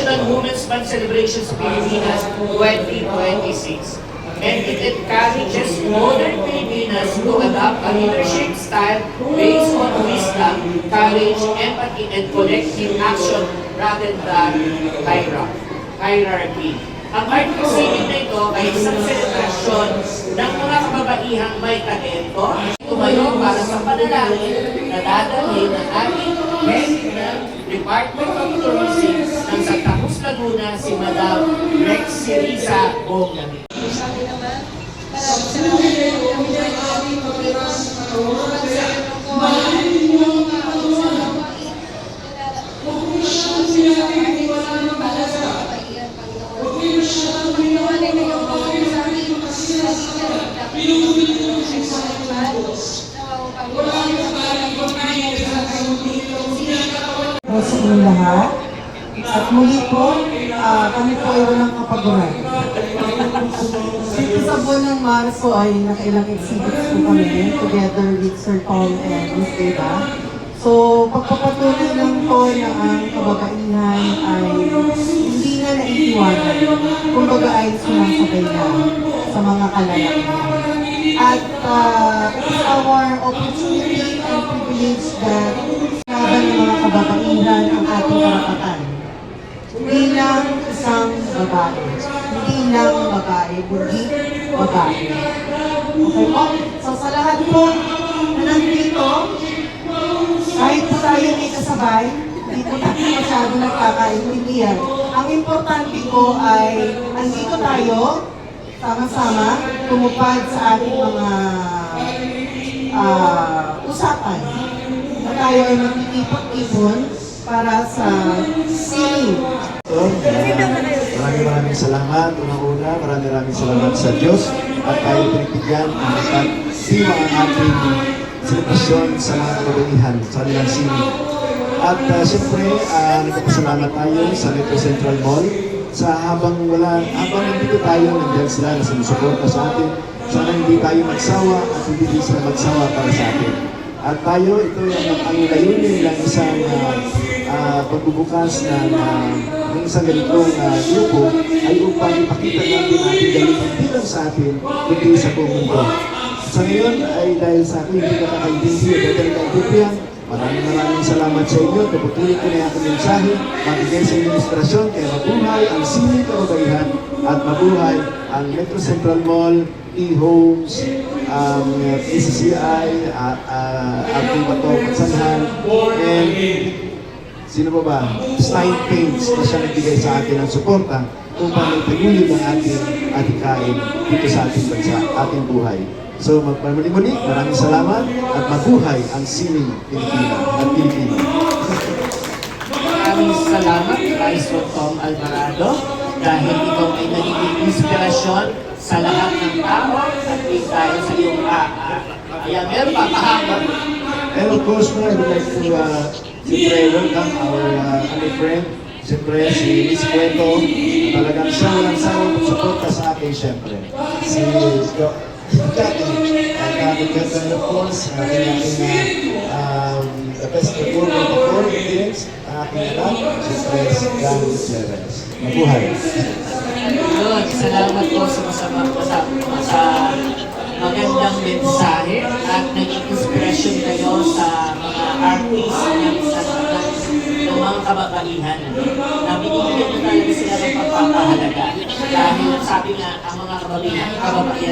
National Women's Month Celebration sa Pilipinas 2026. And it encourages modern Filipinas to adopt a leadership style based on wisdom, courage, empathy, and collective action rather than hierarchy. Ang Art Exhibit na ito ay isang selebrasyon ng mga kababaihang may talento. Tumayo para sa panalangin na dadalhin ng ating head ng Department of Tourism ng Santa Cruz, Laguna, si Madam Rexy Riza Bongami. Sabi naman, maraming salamat sa inyong lahat. At muli po, kami po ay walang kapaguran. Dito sa buwan ng Marso ay nakailang exhibits po kami together with Sir Tom and Miss Eva. So, pagpapatuloy lang po na ang kababaihan ay hindi na naiiwanan. Kumbaga ay sumasabay na sa mga kalalakihan. At it's our opportunity and privilege that laban ng mga kababaihan ang ating karapatan. Bilang isang babae. Hindi lang babae, kundi babae. Okay po? So sa lahat po na nandito, kahit po tayo may kasabay, hindi po tayo masyado nagkakaintindihan. Ang importante po ay andito tayo, sama-sama, tumupad sa ating mga usapan. Na tayo ay magtitipon-tipon para sa sining. Maraming salamat. Unang-una, maraming salamat sa Diyos at tayo pinagbigyan ang pagsiwa ang ating selebrasyon sa mga kababaihan sa kanilang sining. At siyempre, nagpapasalamat tayo sa Metro Central Mall sa habang nandito tayo, nandiyan sila na sumusuporta sa atin. Sana hindi tayo magsawa at hindi sila magsawa para sa atin. At tayo, ito ang layunin ng isang pagbubukas ng isang ganitong grupo ay upang ipakita natin ating galing hindi lang sa atin, kundi sa buong mundo. Sa ngayon ay dahil sa akin hindi nakakaintindi o dahil kaintindihan, maraming salamat sa inyo. Tuputuloy ko na yung aking mensahe, magbigay sa inyong inspirasyon, kaya mabuhay ang sining kababaihan at mabuhay ang Metro Central Mall, E-Homes, PCCI, ating Bato Pagsanhan, and sino ba? Stein Paints na siya nagbigay sa atin ng suporta upang ipagulid ang ating atikain dito sa ating bansa, ating buhay. So magpamuli-muli, maraming salamat at mabuhay ang sining Pilipina at Pilipino. Maraming salamat kay Sir Tom Alvarado dahil ikaw ay nagiging inspirasyon sa lahat ng tao at tayo sa iyong ayan, meron pa pahabol. And of course, I would like to siyempre welcome our friend, siyempre si Miss Cueto, talagang siya walang sawang pagsuporta sa akin siyempre. Si Jackie, and of course, aking the best performer of the 4 games, aking anak, siyempre si Dan Gutierrez. Mabuhay! Yun, salamat po sa magandang mensahe at naging inspirasyon kayo sa mga artists ng mga kababaihan na binigyan nyo talaga sila ng pagpapahalaga dahil sabi nga ang mga kababaihan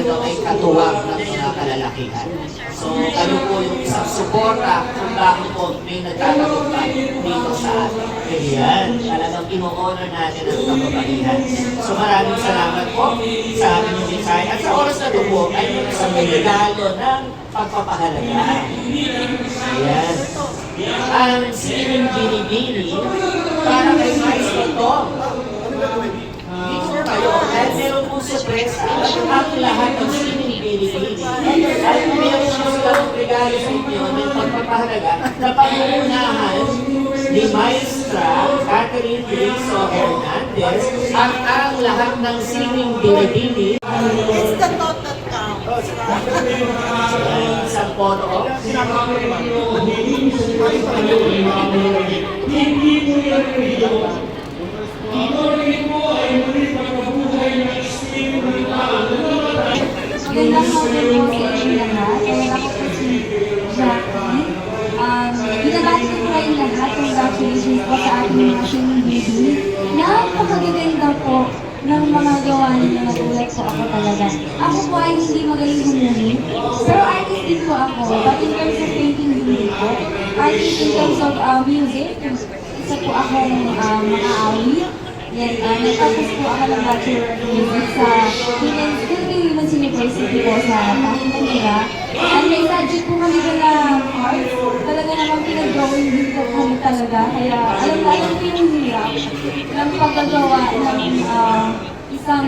daw ay katuwang ng mga kalalakihan. So kayo po yung isang suporta kung bakit po may nagkakatupad dito sa atin. Kaya talagang ino-honor natin ang kababaihan. So maraming salamat po sa inyong mensahe at sa oras na ito po ay isang regalo ng pagpapahalaga. Ayan. Ang sining binibini para kay Maestro Tom. Dito kayo, dahil meron po sorpresa ang lahat ng sining binibini. At meron po silang regalo sa inyo ng pagpapahalaga na pangunahan ni Maestra Catherine Rizzo Hernandez at ang lahat ng sining binibini. It's the thought that counts. Isang photo of Magandang hapon po sa inyo lahat. Ako po si Jackie. Binabati ko po kayong lahat. Congratulations po sa ating mga swimming baby. Napakagaganda po ng mga gawa ninyo. Nagulat po ako talaga. Ako po ay hindi magaling humuli. Pero artist din po ako. But in terms of painting, hindi po. Artist in terms of music, isa po akong mga awit. Yan, nagtapos po ako ng Bachelor of Music sa Philippine Women's University po sa Manila. And may subject po kami doon na art. Talaga naman pinag-drawing din po kami talaga. Kaya alam ko yung hirap ng paggagawa ng isang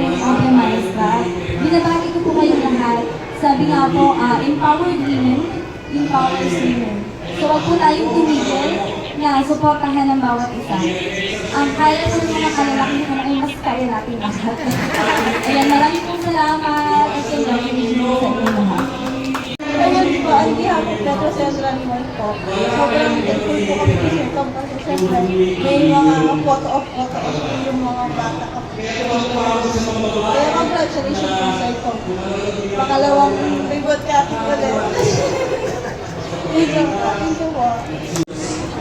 maestra. Binabati ko po kayong lahat. Sabi nga po, empowered women, empowers women. So wag po tayong tumigil na suportahan ng bawat isa. Ang kaya po ng mga kalalakihan ay mas kaya natin lahat. Ayan, maraming pong salamat at congratulations sa inyo lahat. Ayun po, ang gihapon na to Central Mall po. Sobrang thankful po kami kay Sir Tom kasi syempre may mga photo-off yung mga bata ka. Kaya congratulations po Sir Tom. Pakalawang reward copy ko din. Thank you po.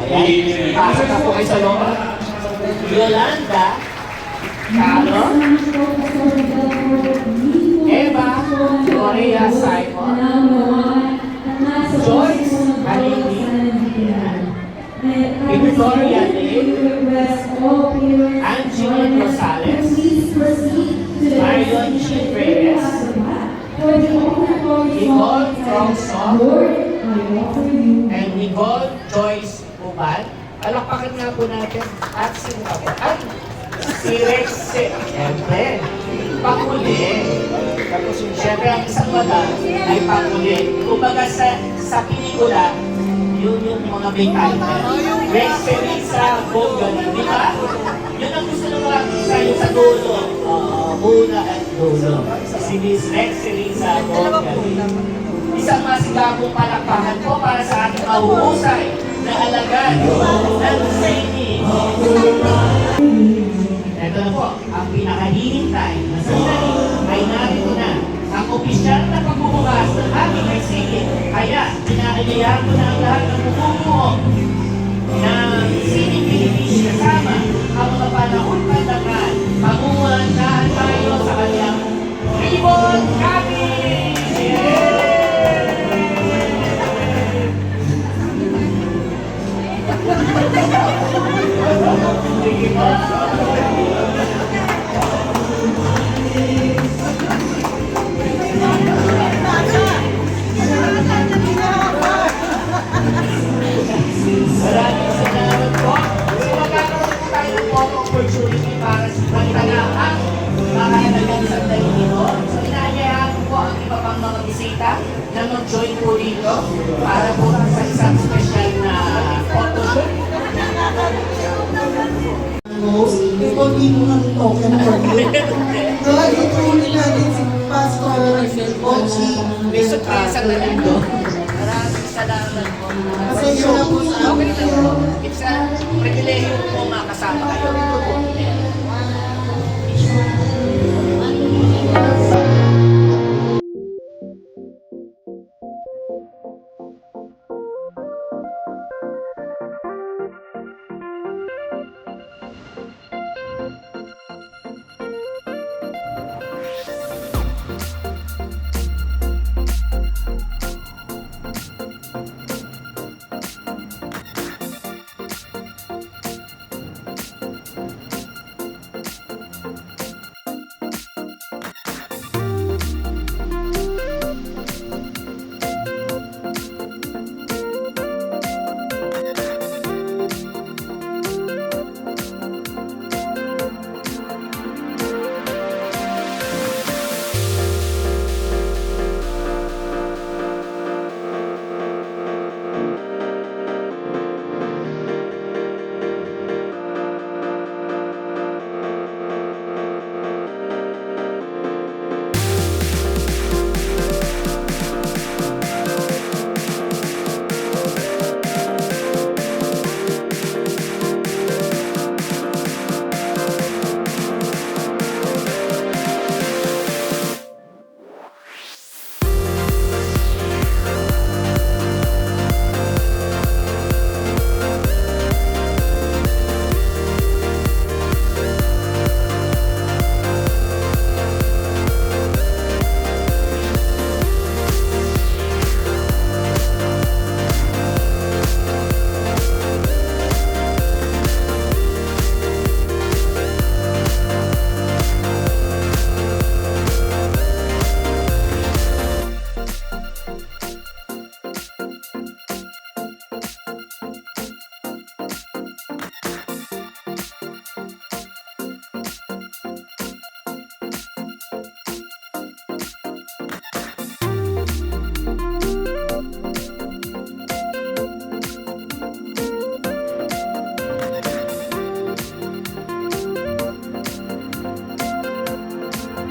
Ayan, pasok na po kayo sa loob. Yolanda, Carlo, Eva, Gloria, Simon, Joyce, Halili, Victoria Lee, Angeline Rosales, Marion G. Reyes, Nicole Trongson, and Nicole Joyce Uban. Palakpakan nga po natin. At sino ka po? At si Rex, siyempre, pakuli. Tapos siyempre ang isang mata ay pakuli. Kumbaga sa pelikula, yun yung mga may title. Rex Felisa Bogali, di ba? Yun ang gusto ng mga artista yung sa dulo. Una at dulo. Si Miss Rex Felisa Bogali. Isang masigabong palakpakan po para sa ating mahuhusay na alagad ng training. Ito na po, ang pinakahihintay na sandali ay narito na ang opisyal na pagbubukas ng ating exhibit. Kaya, pinakayayahan ko na ang lahat ng bumubuo ng Sining Philippines kasama ang mga panahon pandangan. Pangunahan tayo sa kanyang ribbon cutting! Maraming salamat po. So magkakaroon po tayo ng photo opportunity para sa pagtanaang makahalagang sandali dito. So inaanyayahan ko po ang iba pang mga bisita na mag-join po dito para po sa isang special na photo shoot. Hindi mo ng token for you. Ituloy natin si Pastor Ochi. Besok kayo sa nalito. Maraming salamat po. Pasensya na po sa amin. It's a privilege po makasama kayo.